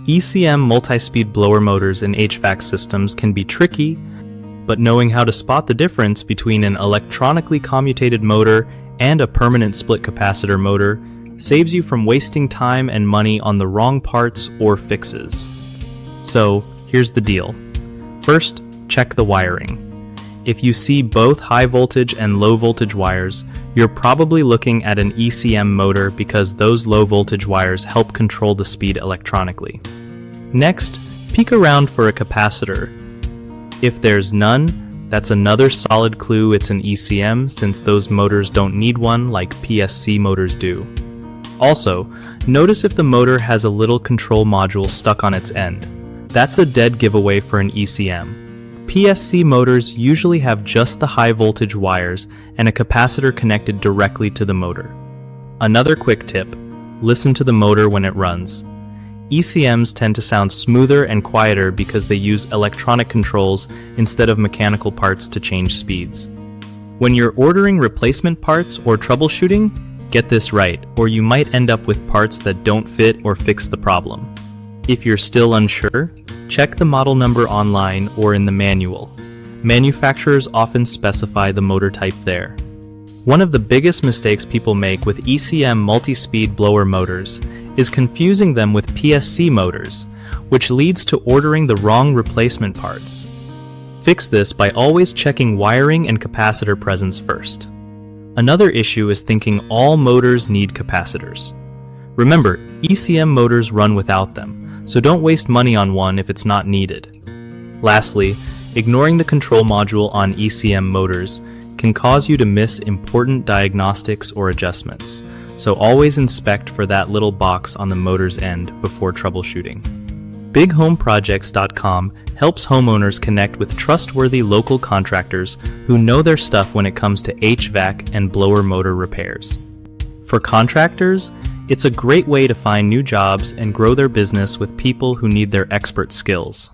ECM multi-speed blower motors in HVAC systems can be tricky, but knowing how to spot the difference between an electronically commutated motor and a permanent split capacitor motor saves you from wasting time and money on the wrong parts or fixes. So, here's the deal. First, check the wiring. If you see both high voltage and low voltage wires, you're probably looking at an ECM motor because those low voltage wires help control the speed electronically. Next, peek around for a capacitor. If there's none, that's another solid clue it's an ECM since those motors don't need one like PSC motors do. Also, notice if the motor has a little control module stuck on its end. That's a dead giveaway for an ECM. PSC motors usually have just the high voltage wires and a capacitor connected directly to the motor. Another quick tip, listen to the motor when it runs. ECMs tend to sound smoother and quieter because they use electronic controls instead of mechanical parts to change speeds. When you're ordering replacement parts or troubleshooting, get this right, or you might end up with parts that don't fit or fix the problem. If you're still unsure, check the model number online or in the manual. Manufacturers often specify the motor type there. One of the biggest mistakes people make with ECM multi-speed blower motors is confusing them with PSC motors, which leads to ordering the wrong replacement parts. Fix this by always checking wiring and capacitor presence first. Another issue is thinking all motors need capacitors. Remember, ECM motors run without them, so don't waste money on one if it's not needed. Lastly, ignoring the control module on ECM motors can cause you to miss important diagnostics or adjustments, so always inspect for that little box on the motor's end before troubleshooting. BigHomeProjects.com helps homeowners connect with trustworthy local contractors who know their stuff when it comes to HVAC and blower motor repairs. For contractors, it's a great way to find new jobs and grow their business with people who need their expert skills.